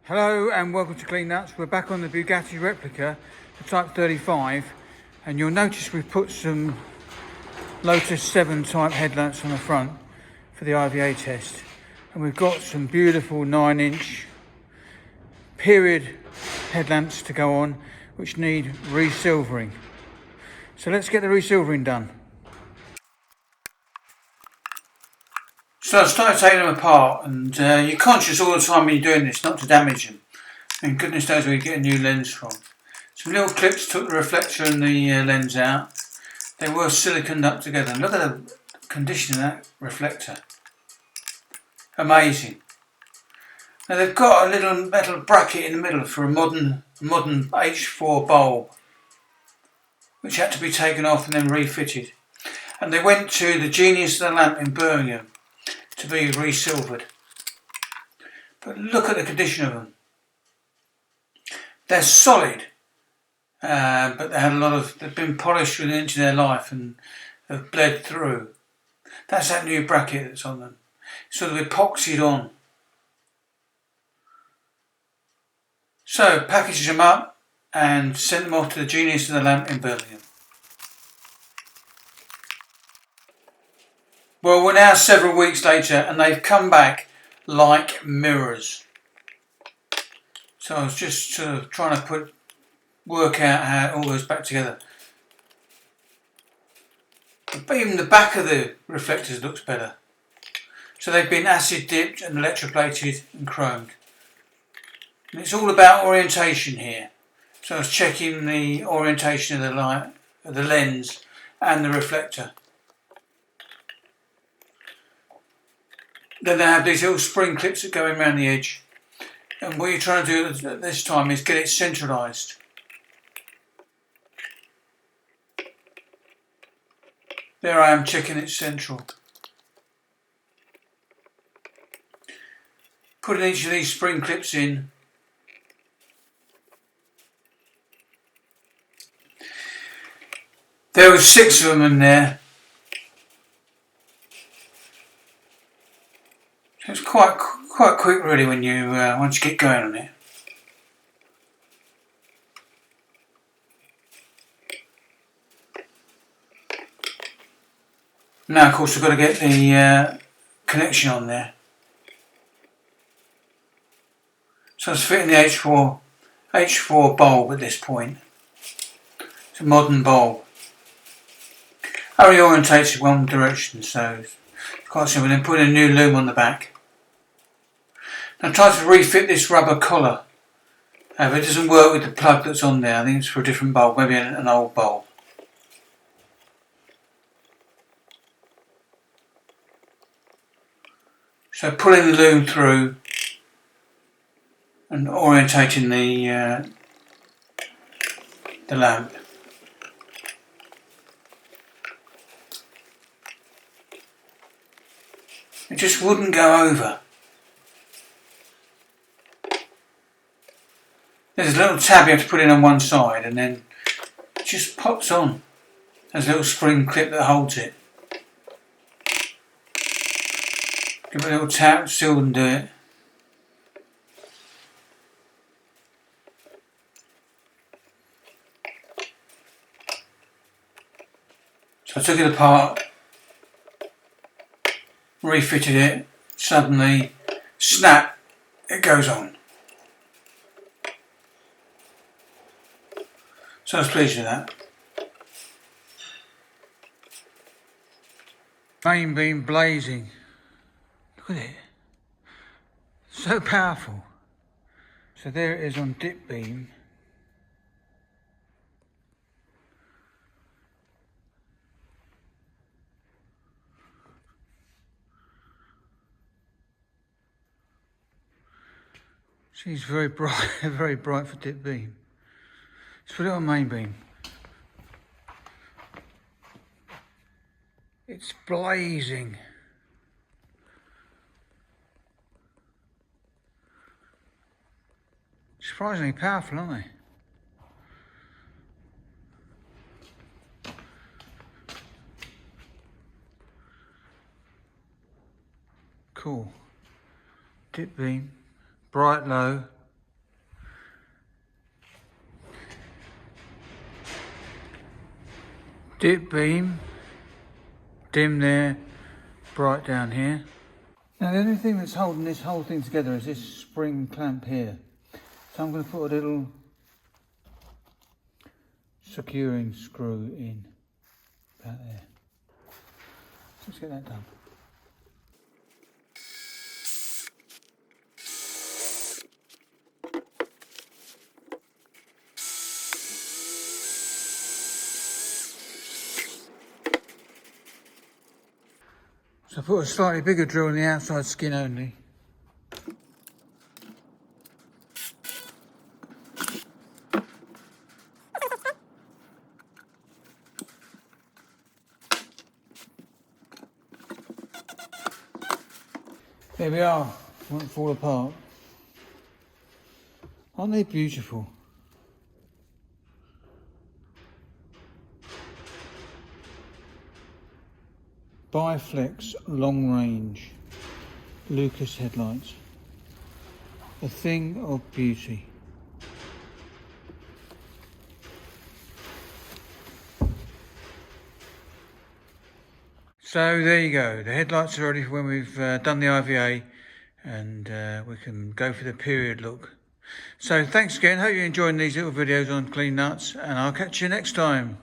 Hello and welcome to Clean Nuts. We're back on the Bugatti Replica, the Type 35, and you'll notice we've put some Lotus 7 type headlamps on the front for the IVA test, and we've got some beautiful 9-inch period headlamps to go on which need resilvering. So let's get the resilvering done. So I started taking them apart, and you're conscious all the time when you're doing this not to damage them. And goodness knows where you get a new lens from. Some little clips took the reflector and the lens out. They were siliconed up together. And look at the condition of that reflector. Amazing. Now they've got a little metal bracket in the middle for a modern H4 bulb, which had to be taken off and then refitted. And they went to the Genius of the Lamp in Birmingham to be resilvered. But look at the condition of them. They're solid, but they've been polished within an inch of their life and have bled through. That's that new bracket that's on them. It's sort of epoxied on. So packaged them up and sent them off to the Genius of the Lamp in Birmingham. Well, we're now several weeks later and they've come back like mirrors. So I was just sort of trying to work out how it all goes back together. But even the back of the reflectors looks better. So they've been acid dipped and electroplated and chromed. And it's all about orientation here. So I was checking the orientation of the light, of the lens and the reflector. Then they have these little spring clips that go in around the edge. And what you're trying to do at this time is get it centralised. There I am checking it central. Putting each of these spring clips in. There were 6 of them in there. It's quite quick really when you once you get going on it. Now of course we've got to get the connection on there. So it's fitting the H4 bulb at this point. It's a modern bulb. Only orientates in one direction, so it's quite simple. Then put a new loom on the back. Now try to refit this rubber collar. If it doesn't work with the plug that's on there, I think it's for a different bulb, maybe an old bulb. So pulling the loom through and orientating the lamp. It just wouldn't go over. There's a little tab you have to put in on one side and then it just pops on. There's a little spring clip that holds it. Give it a little tap, still wouldn't do it. So I took it apart, refitted it, suddenly, snap, it goes on. So I was pleased with that. Main beam blazing. Look at it. So powerful. So there it is on dip beam. She's very bright, very bright for dip beam. Let's put it on main beam. It's blazing. Surprisingly powerful, aren't they? Cool. Dip beam, bright low, Dip beam, dim there, bright down here. Now the only thing that's holding this whole thing together is this spring clamp here. So I'm going to put a little securing screw in about there. So let's get that done. So I put a slightly bigger drill in the outside skin only. There we are, won't fall apart. Aren't they beautiful? Biflex long range Lucas headlights. A thing of beauty. So there you go, the headlights are ready for when we've done the IVA, and we can go for the period look. So thanks again, hope you're enjoying these little videos on clean nuts, and I'll catch you next time.